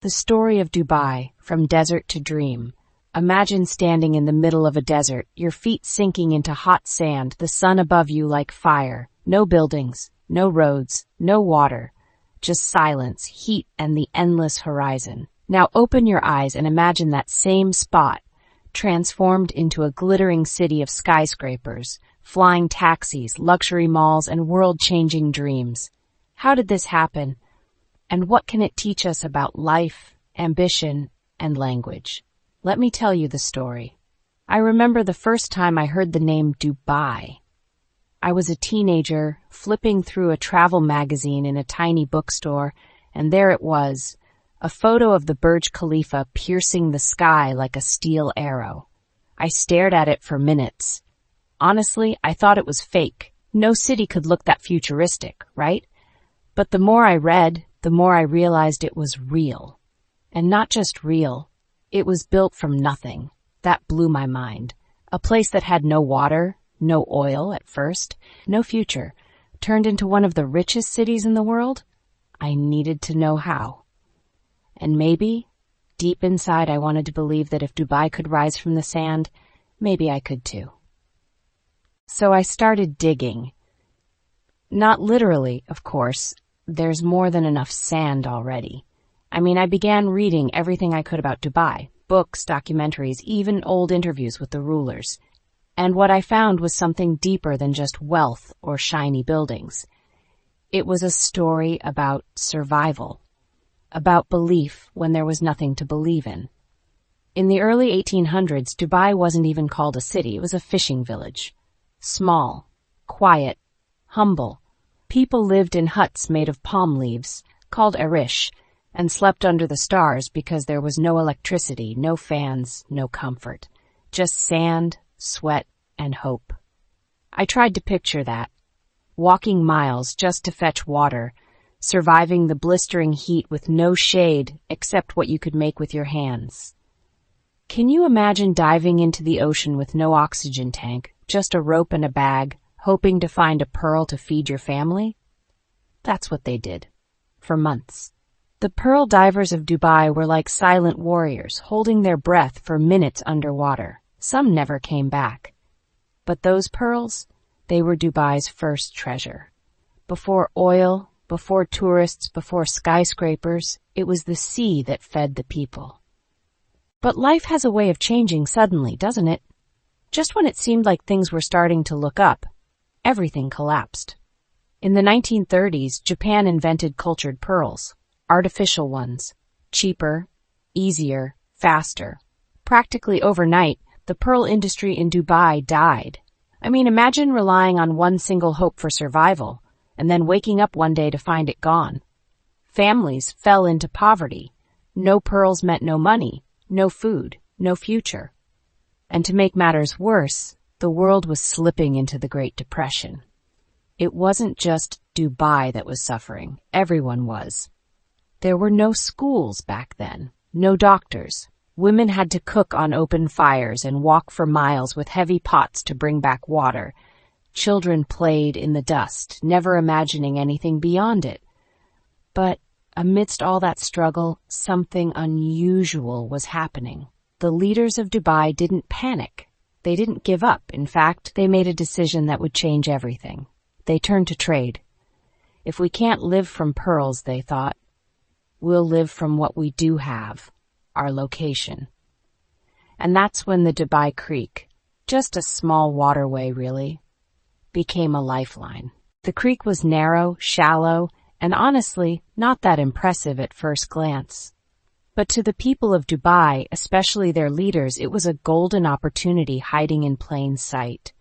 The story of Dubai, from desert to dream. Imagine standing in the middle of a desert, your feet sinking into hot sand, the sun above you like fire. No buildings, no roads, no water. Just silence, heat, and the endless horizon. Now open your eyes and imagine that same spot, transformed into a glittering city of skyscrapers, flying taxis, luxury malls, and world-changing dreams. How did this happen? And what can it teach us about life, ambition, and language? Let me tell you the story. I remember the first time I heard the name Dubai. I was a teenager, flipping through a travel magazine in a tiny bookstore, and there it was, a photo of the Burj Khalifa piercing the sky like a steel arrow. I stared at it for minutes. Honestly, I thought it was fake. No city could look that futuristic, right? But the more I read, the more I realized it was real. And not just real, it was built from nothing. That blew my mind. A place that had no water, no oil at first, no future, turned into one of the richest cities in the world? I needed to know how. And maybe, deep inside, I wanted to believe that if Dubai could rise from the sand, maybe I could too. So I started digging. Not literally, of course. There's more than enough sand already. I began reading everything I could about Dubai, books, documentaries, even old interviews with the rulers. And what I found was something deeper than just wealth or shiny buildings. It was a story about survival, about belief when there was nothing to believe in. In the early 1800s, Dubai wasn't even called a city, it was a fishing village. Small, quiet, humble. People lived in huts made of palm leaves, called arish, and slept under the stars because there was no electricity, no fans, no comfort. Just sand, sweat, and hope. I tried to picture that. Walking miles just to fetch water, surviving the blistering heat with no shade except what you could make with your hands. Can you imagine diving into the ocean with no oxygen tank, just a rope and a bag, hoping to find a pearl to feed your family? That's what they did. For months. The pearl divers of Dubai were like silent warriors, holding their breath for minutes underwater. Some never came back. But those pearls, they were Dubai's first treasure. Before oil, before tourists, before skyscrapers, it was the sea that fed the people. But life has a way of changing suddenly, doesn't it? Just when it seemed like things were starting to look up, everything collapsed. In the 1930s, Japan invented cultured pearls, artificial ones, cheaper, easier, faster. Practically overnight, the pearl industry in Dubai died. Imagine relying on one single hope for survival, and then waking up one day to find it gone. Families fell into poverty. No pearls meant no money, no food, no future. And to make matters worse, the world was slipping into the Great Depression. It wasn't just Dubai that was suffering. Everyone was. There were no schools back then, no doctors. Women had to cook on open fires and walk for miles with heavy pots to bring back water. Children played in the dust, never imagining anything beyond it. But amidst all that struggle, something unusual was happening. The leaders of Dubai didn't panic. They didn't give up. In fact, they made a decision that would change everything. They turned to trade. If we can't live from pearls, they thought, we'll live from what we do have, our location. And that's when the Dubai Creek, just a small waterway really, became a lifeline. The creek was narrow, shallow, and honestly, not that impressive at first glance. But to the people of Dubai, especially their leaders, it was a golden opportunity hiding in plain sight.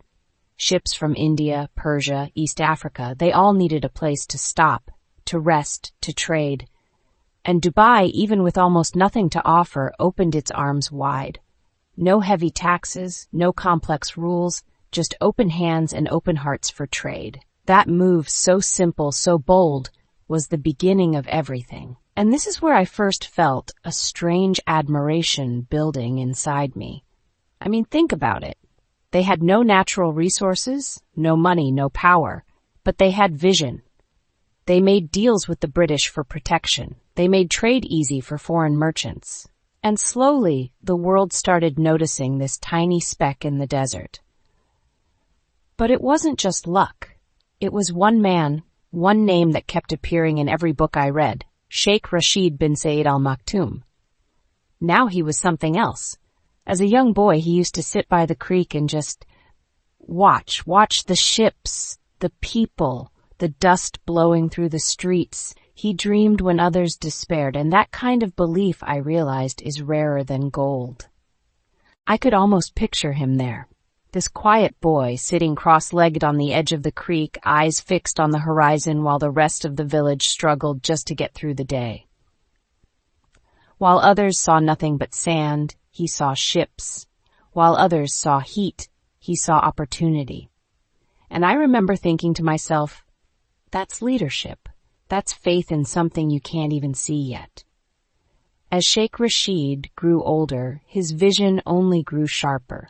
Ships from India, Persia, East Africa, they all needed a place to stop, to rest, to trade. And Dubai, even with almost nothing to offer, opened its arms wide. No heavy taxes, no complex rules, just open hands and open hearts for trade. That move, so simple, so bold, was the beginning of everything. And this is where I first felt a strange admiration building inside me. Think about it. They had no natural resources, no money, no power, but they had vision. They made deals with the British for protection, They made trade easy for foreign merchants. And slowly, the world started noticing this tiny speck in the desert. But it wasn't just luck. It was one man, one name that kept appearing in every book I read, Sheikh Rashid bin Said Al Maktoum. Now he was something else. As a young boy, he used to sit by the creek and just watch the ships, the people, the dust blowing through the streets. He dreamed when others despaired, and that kind of belief, I realized, is rarer than gold. I could almost picture him there. This quiet boy sitting cross-legged on the edge of the creek, eyes fixed on the horizon while the rest of the village struggled just to get through the day. While others saw nothing but sand, he saw ships. While others saw heat, he saw opportunity. And I remember thinking to myself, that's leadership. That's faith in something you can't even see yet. As Sheikh Rashid grew older, his vision only grew sharper.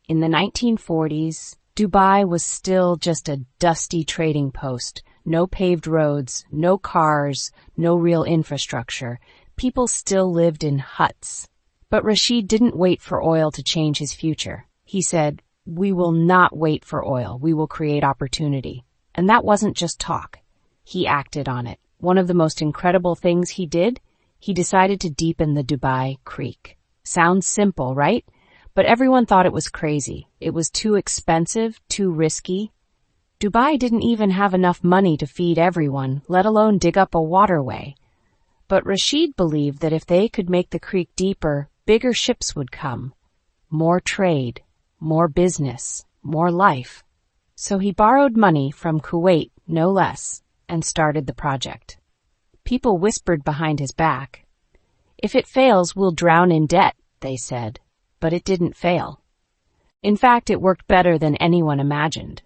In the 1940s, Dubai was still just a dusty trading post. No paved roads, no cars, no real infrastructure. People still lived in huts. But Rashid didn't wait for oil to change his future. He said, "We will not wait for oil. We will create opportunity." And that wasn't just talk. He acted on it. One of the most incredible things he did, he decided to deepen the Dubai Creek. Sounds simple, right? But everyone thought it was crazy. It was too expensive, too risky. Dubai didn't even have enough money to feed everyone, let alone dig up a waterway. But Rashid believed that if they could make the creek deeper, bigger ships would come. More trade, more business, more life. So he borrowed money from Kuwait, no less, and started the project. People whispered behind his back. "If it fails, we'll drown in debt," they said. But it didn't fail. In fact, it worked better than anyone imagined.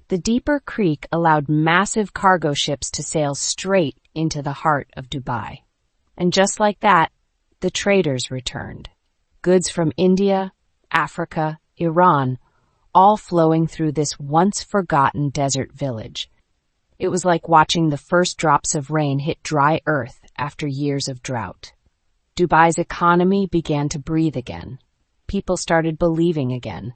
The deeper creek allowed massive cargo ships to sail straight into the heart of Dubai. And just like that, the traders returned. Goods from India, Africa, Iran, all flowing through this once-forgotten desert village. It was like watching the first drops of rain hit dry earth after years of drought. Dubai's economy began to breathe again. People started believing again,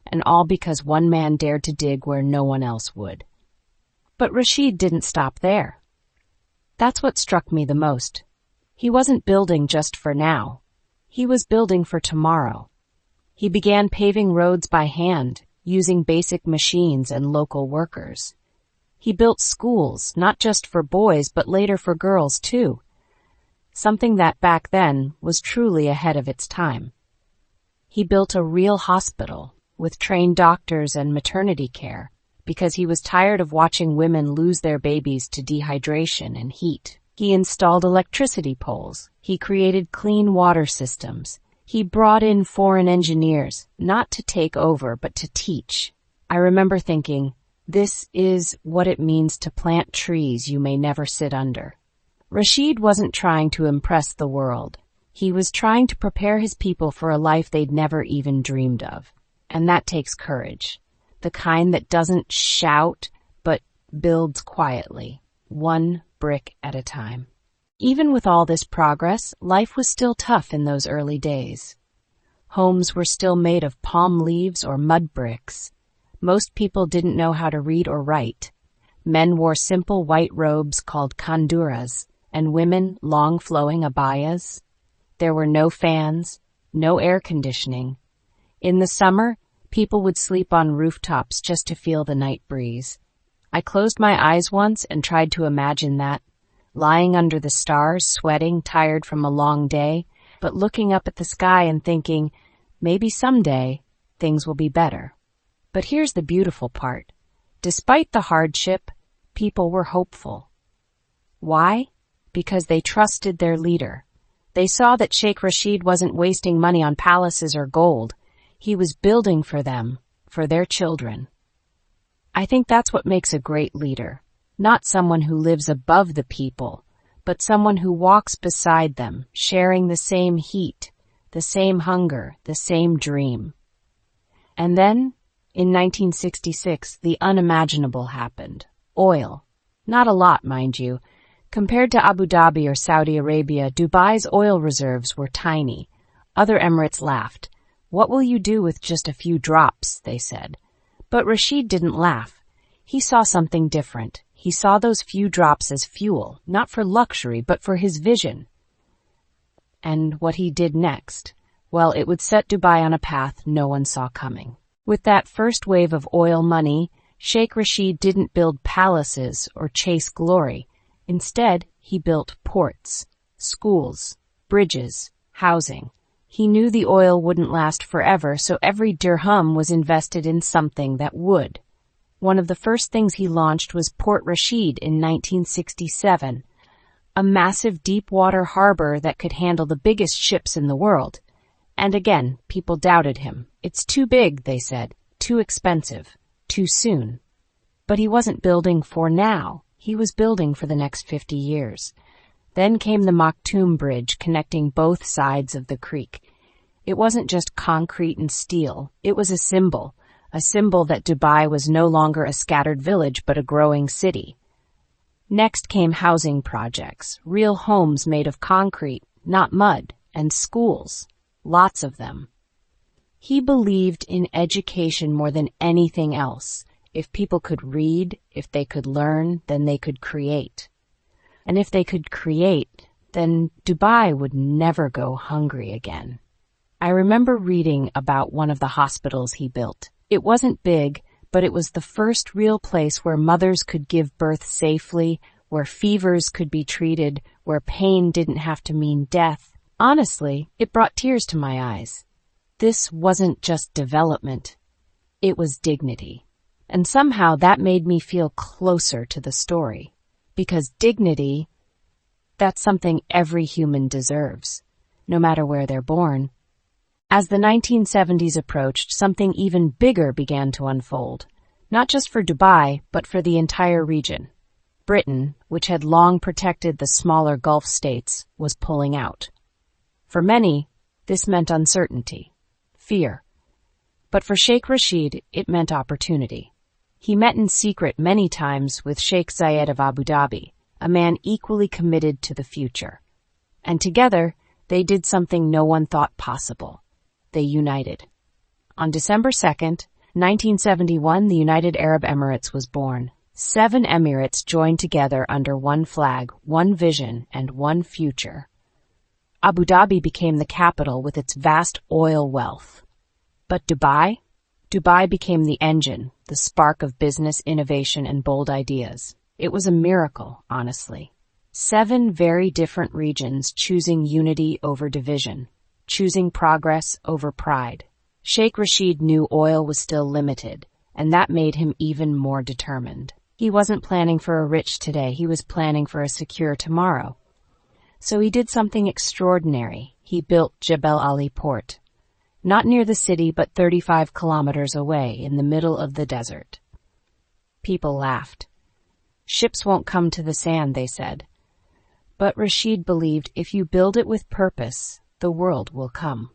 and all because one man dared to dig where no one else would. But Rashid didn't stop there. That's what struck me the most. He wasn't building just for now. He was building for tomorrow. He began paving roads by hand, using basic machines and local workers. He built schools, not just for boys, but later for girls too. Something that back then was truly ahead of its time. He built a real hospital with trained doctors and maternity care because he was tired of watching women lose their babies to dehydration and heat. He installed electricity poles. He created clean water systems. He brought in foreign engineers, not to take over, but to teach. I remember thinking, this is what it means to plant trees you may never sit under. Rashid wasn't trying to impress the world. He was trying to prepare his people for a life they'd never even dreamed of. And that takes courage. The kind that doesn't shout, but builds quietly, one brick at a time. Even with all this progress, life was still tough in those early days. Homes were still made of palm leaves or mud bricks. Most people didn't know how to read or write. Men wore simple white robes called kanduras, and women long flowing abayas. There were no fans, no air conditioning. In the summer, people would sleep on rooftops just to feel the night breeze. I closed my eyes once and tried to imagine that, lying under the stars, sweating, tired from a long day, but looking up at the sky and thinking, maybe someday things will be better. But here's the beautiful part. Despite the hardship, people were hopeful. Why? Because they trusted their leader. They saw that Sheikh Rashid wasn't wasting money on palaces or gold. He was building for them, for their children. I think that's what makes a great leader. Not someone who lives above the people, but someone who walks beside them, sharing the same heat, the same hunger, the same dream. And then, in 1966, the unimaginable happened. Oil. Not a lot, mind you. Compared to Abu Dhabi or Saudi Arabia, Dubai's oil reserves were tiny. Other emirates laughed. "What will you do with just a few drops?" they said. But Rashid didn't laugh. He saw something different. He saw those few drops as fuel, not for luxury, but for his vision. And what he did next, well, it would set Dubai on a path no one saw coming. With that first wave of oil money, Sheikh Rashid didn't build palaces or chase glory. Instead, he built ports, schools, bridges, housing. He knew the oil wouldn't last forever, so every dirham was invested in something that would. One of the first things he launched was Port Rashid in 1967, a massive deep-water harbor that could handle the biggest ships in the world. And again, people doubted him. "It's too big," they said, "too expensive, too soon." But he wasn't building for now. He was building for the next 50 years. Then came the Maktoum Bridge connecting both sides of the creek. It wasn't just concrete and steel. It was a symbol that Dubai was no longer a scattered village but a growing city. Next came housing projects, real homes made of concrete, not mud, and schools, lots of them. He believed in education more than anything else. If people could read, if they could learn, then they could create. And if they could create, then Dubai would never go hungry again. I remember reading about one of the hospitals he built. It wasn't big, but it was the first real place where mothers could give birth safely, where fevers could be treated, where pain didn't have to mean death. Honestly, it brought tears to my eyes. This wasn't just development. It was dignity. And somehow that made me feel closer to the story. Because dignity, that's something every human deserves, no matter where they're born. As the 1970s approached, something even bigger began to unfold, not just for Dubai, but for the entire region. Britain, which had long protected the smaller Gulf states, was pulling out. For many, this meant uncertainty, fear. But for Sheikh Rashid, it meant opportunity. He met in secret many times with Sheikh Zayed of Abu Dhabi, a man equally committed to the future. And together, they did something no one thought possible. They united. On December 2nd, 1971, the United Arab Emirates was born. 7 emirates joined together under one flag, one vision, and one future. Abu Dhabi became the capital with its vast oil wealth. But Dubai? Dubai became the engine, the spark of business, innovation, and bold ideas. It was a miracle, honestly. 7 very different regions choosing unity over division, choosing progress over pride. Sheikh Rashid knew oil was still limited, and that made him even more determined. He wasn't planning for a rich today, he was planning for a secure tomorrow. So he did something extraordinary. He built Jebel Ali Port. Not near the city, but 35 kilometers away, in the middle of the desert. People laughed. Ships won't come to the sand, they said. But Rashid believed if you build it with purpose, the world will come.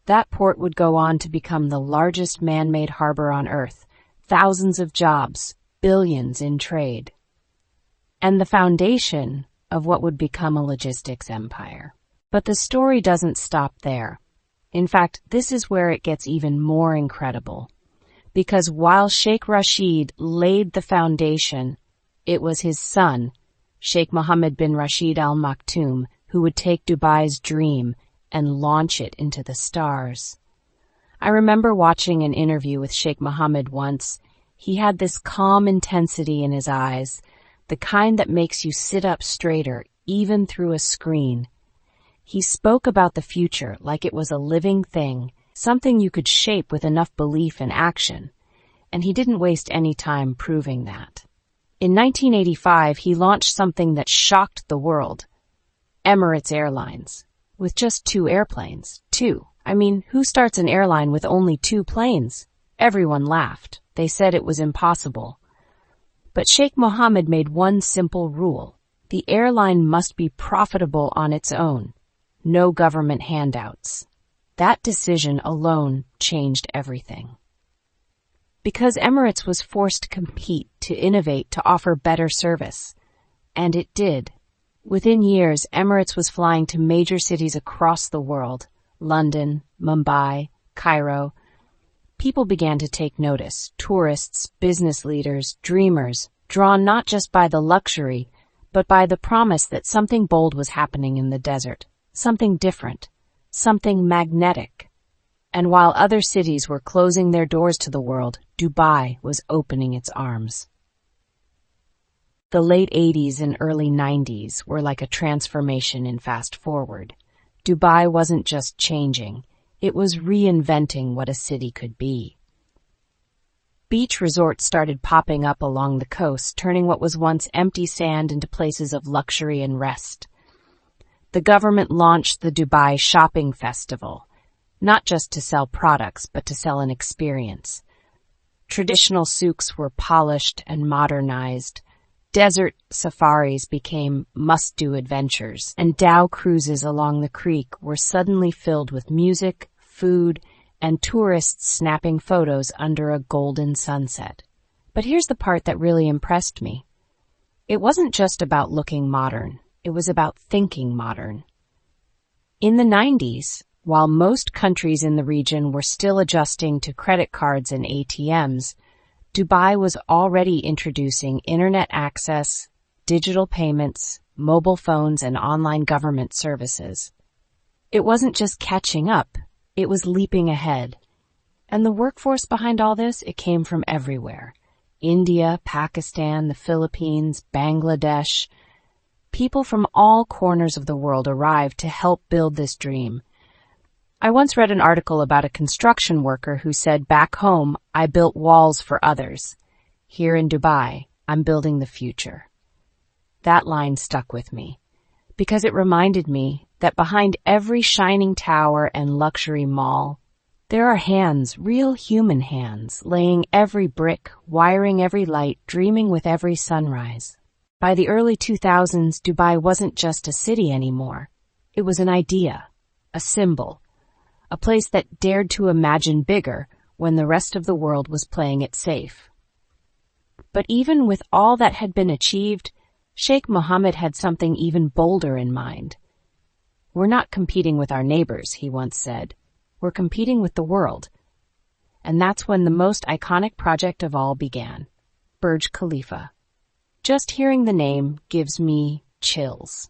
That port would go on to become the largest man-made harbor on Earth, thousands of jobs, billions in trade, and the foundation of what would become a logistics empire. But the story doesn't stop there. In fact, this is where it gets even more incredible. Because while Sheikh Rashid laid the foundation, it was his son, Sheikh Mohammed bin Rashid Al Maktoum, who would take Dubai's dream and launch it into the stars. I remember watching an interview with Sheikh Mohammed once. He had this calm intensity in his eyes, the kind that makes you sit up straighter, even through a screen. He spoke about the future like it was a living thing, something you could shape with enough belief and action, and he didn't waste any time proving that. In 1985, he launched something that shocked the world, Emirates Airlines, with just 2 airplanes. 2. I mean, who starts an airline with only 2 planes? Everyone laughed. They said it was impossible. But Sheikh Mohammed made one simple rule. The airline must be profitable on its own. No government handouts. That decision alone changed everything. Because Emirates was forced to compete, to innovate, to offer better service. And it did. Within years, Emirates was flying to major cities across the world: London, Mumbai, Cairo. People began to take notice: tourists, business leaders, dreamers, drawn not just by the luxury, but by the promise that something bold was happening in the desert, something different, something magnetic. And while other cities were closing their doors to the world, Dubai was opening its arms. The late 80s and early 90s were like a transformation in fast forward. Dubai wasn't just changing, it was reinventing what a city could be. Beach resorts started popping up along the coast, turning what was once empty sand into places of luxury and rest. The government launched the Dubai Shopping Festival, not just to sell products, but to sell an experience. Traditional souks were polished and modernized. Desert safaris became must-do adventures, and dhow cruises along the creek were suddenly filled with music, food, and tourists snapping photos under a golden sunset. But here's the part that really impressed me. It wasn't just about looking modern, it was about thinking modern. In the 90s, while most countries in the region were still adjusting to credit cards and ATMs, Dubai was already introducing internet access, digital payments, mobile phones, and online government services. It wasn't just catching up, it was leaping ahead. And the workforce behind all this, it came from everywhere. India, Pakistan, the Philippines, Bangladesh. People from all corners of the world arrived to help build this dream. I once read an article about a construction worker who said, "Back home, I built walls for others. Here in Dubai, I'm building the future." That line stuck with me, because it reminded me that behind every shining tower and luxury mall, there are hands, real human hands, laying every brick, wiring every light, dreaming with every sunrise. By the early 2000s, Dubai wasn't just a city anymore. It was an idea, a symbol, a place that dared to imagine bigger when the rest of the world was playing it safe. But even with all that had been achieved, Sheikh Mohammed had something even bolder in mind. "We're not competing with our neighbors," he once said. "We're competing with the world." And that's when the most iconic project of all began: Burj Khalifa. Just hearing the name gives me chills.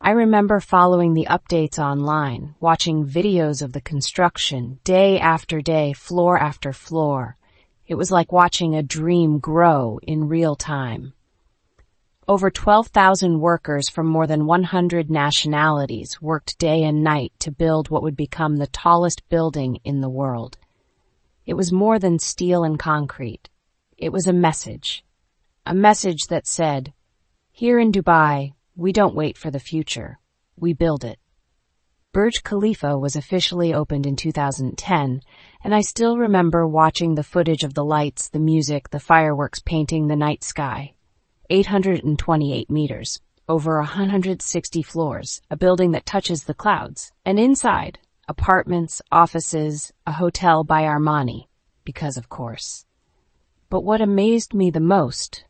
I remember following the updates online, watching videos of the construction, day after day, floor after floor. It was like watching a dream grow in real time. Over 12,000 workers from more than 100 nationalities worked day and night to build what would become the tallest building in the world. It was more than steel and concrete. It was a message that said, "Here in Dubai, we don't wait for the future, we build it." Burj Khalifa was officially opened in 2010, and I still remember watching the footage of the lights, the music, the fireworks painting the night sky. 828 meters, over 160 floors, a building that touches the clouds. And inside, apartments, offices, a hotel by Armani, because of course. But what amazed me the most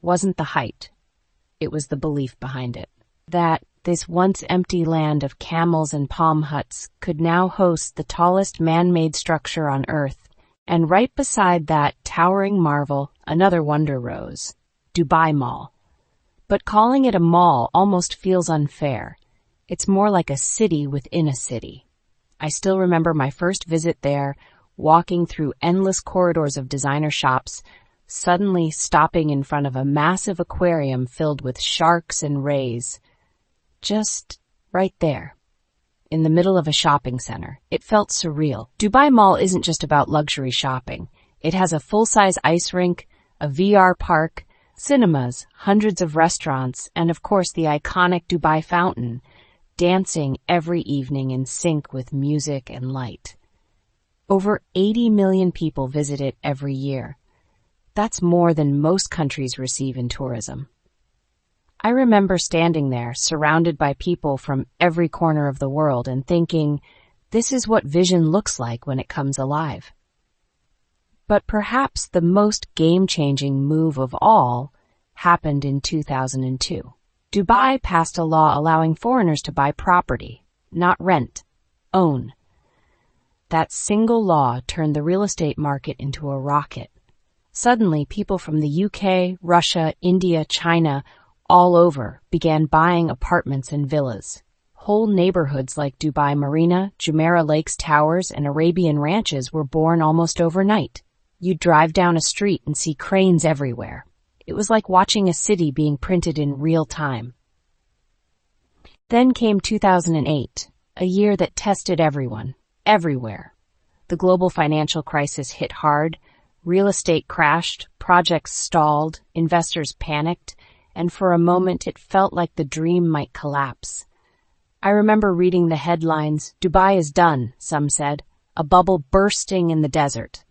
wasn't the height. It was the belief behind it, that this once empty land of camels and palm huts could now host the tallest man-made structure on Earth, and right beside that towering marvel, another wonder rose, Dubai Mall. But calling it a mall almost feels unfair. It's more like a city within a city. I still remember my first visit there, walking through endless corridors of designer shops, suddenly stopping in front of a massive aquarium filled with sharks and rays. Just right there, in the middle of a shopping center. It felt surreal. Dubai Mall isn't just about luxury shopping. It has a full-size ice rink, a VR park, cinemas, hundreds of restaurants, and of course the iconic Dubai fountain, dancing every evening in sync with music and light. Over 80 million people visit it every year. That's more than most countries receive in tourism. I remember standing there, surrounded by people from every corner of the world, and thinking, this is what vision looks like when it comes alive. But perhaps the most game-changing move of all happened in 2002. Dubai passed a law allowing foreigners to buy property, not rent, own. That single law turned the real estate market into a rocket. Suddenly, people from the UK, Russia, India, China, all over began buying apartments and villas. Whole neighborhoods like Dubai Marina, Jumeirah Lakes Towers, and Arabian Ranches were born almost overnight. You'd drive down a street and see cranes everywhere. It was like watching a city being printed in real time. Then came 2008, a year that tested everyone, everywhere. The global financial crisis hit hard, real estate crashed, projects stalled, investors panicked, and for a moment it felt like the dream might collapse. I remember reading the headlines, "Dubai is done," some said, "a bubble bursting in the desert."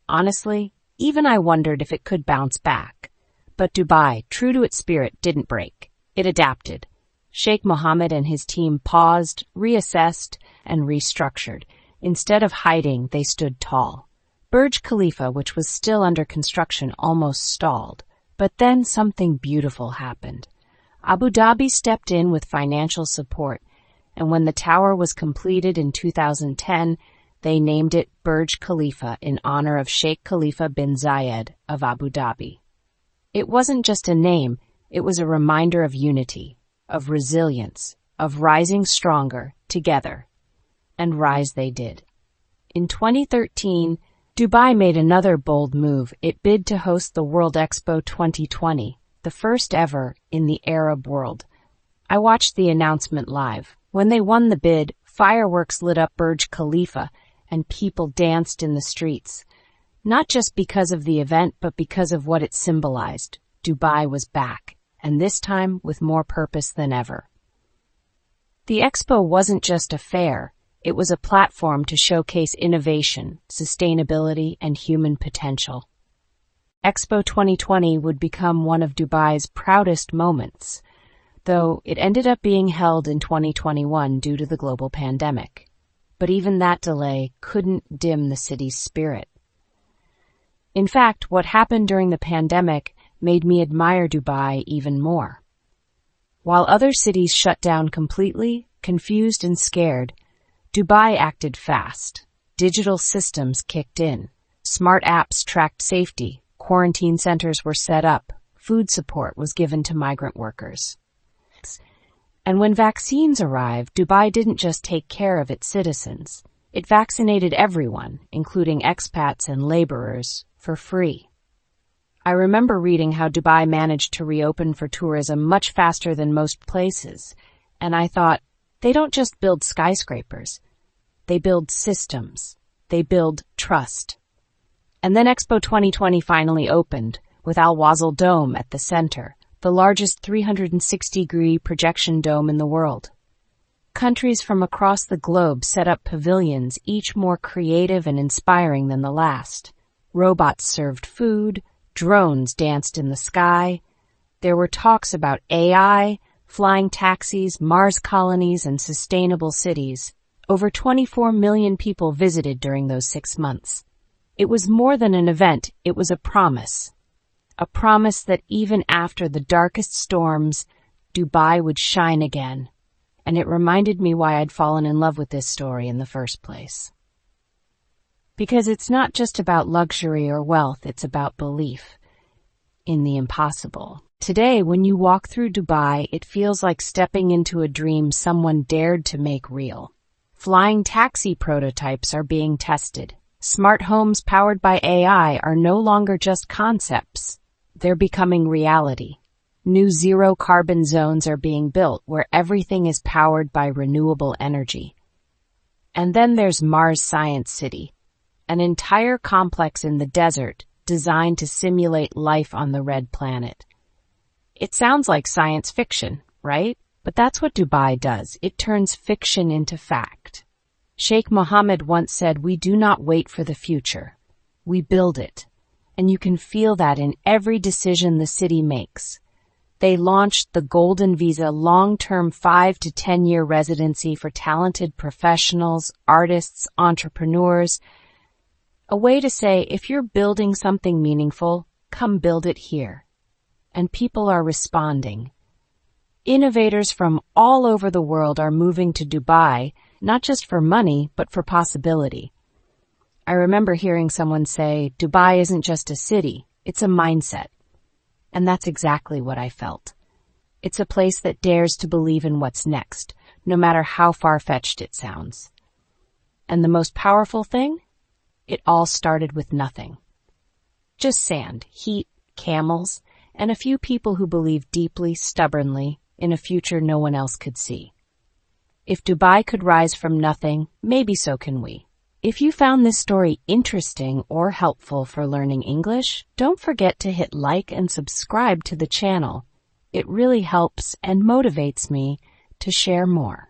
Honestly, even I wondered if it could bounce back. But Dubai, true to its spirit, didn't break. It adapted. Sheikh Mohammed and his team paused, reassessed, and restructured. Instead of hiding, they stood tall. Burj Khalifa, which was still under construction, almost stalled. But then something beautiful happened. Abu Dhabi stepped in with financial support, and when the tower was completed in 2010, they named it Burj Khalifa in honor of Sheikh Khalifa bin Zayed of Abu Dhabi. It wasn't just a name, it was a reminder of unity, of resilience, of rising stronger together. And rise they did. In 2013, Dubai made another bold move. It bid to host the World Expo 2020, the first ever in the Arab world. I watched the announcement live. When they won the bid, fireworks lit up Burj Khalifa and people danced in the streets. Not just because of the event, but because of what it symbolized. Dubai was back, and this time with more purpose than ever. The expo wasn't just a fair. It was a platform to showcase innovation, sustainability, and human potential. Expo 2020 would become one of Dubai's proudest moments, though it ended up being held in 2021 due to the global pandemic. But even that delay couldn't dim the city's spirit. In fact, what happened during the pandemic made me admire Dubai even more. While other cities shut down completely, confused and scared, Dubai acted fast. Digital systems kicked in. Smart apps tracked safety. Quarantine centers were set up. Food support was given to migrant workers. And when vaccines arrived, Dubai didn't just take care of its citizens. It vaccinated everyone, including expats and laborers, for free. I remember reading how Dubai managed to reopen for tourism much faster than most places, and I thought, they don't just build skyscrapers. They build systems. They build trust. And then Expo 2020 finally opened, with Al Wasl Dome at the center, the largest 360-degree projection dome in the world. Countries from across the globe set up pavilions, each more creative and inspiring than the last. Robots served food, drones danced in the sky. There were talks about AI, flying taxis, Mars colonies, and sustainable cities. Over 24 million people visited during those 6 months. It was more than an event, it was a promise. A promise that even after the darkest storms, Dubai would shine again. And it reminded me why I'd fallen in love with this story in the first place. Because it's not just about luxury or wealth, it's about belief in the impossible. Today, when you walk through Dubai, it feels like stepping into a dream someone dared to make real. Flying taxi prototypes are being tested. Smart homes powered by AI are no longer just concepts. They're becoming reality. New zero-carbon zones are being built where everything is powered by renewable energy. And then there's Mars Science City, an entire complex in the desert designed to simulate life on the red planet. It sounds like science fiction, right? But that's what Dubai does. It turns fiction into fact. Sheikh Mohammed once said, "We do not wait for the future. We build it." And you can feel that in every decision the city makes. They launched the Golden Visa long-term 5 to 10-year residency for talented professionals, artists, entrepreneurs. A way to say, if you're building something meaningful, come build it here. And people are responding. Innovators from all over the world are moving to Dubai, not just for money, but for possibility. I remember hearing someone say, Dubai isn't just a city, it's a mindset. And that's exactly what I felt. It's a place that dares to believe in what's next, no matter how far-fetched it sounds. And the most powerful thing? It all started with nothing. Just sand, heat, camels, and a few people who believed deeply, stubbornly, in a future no one else could see. If Dubai could rise from nothing, maybe so can we. If you found this story interesting or helpful for learning English, don't forget to hit like and subscribe to the channel. It really helps and motivates me to share more.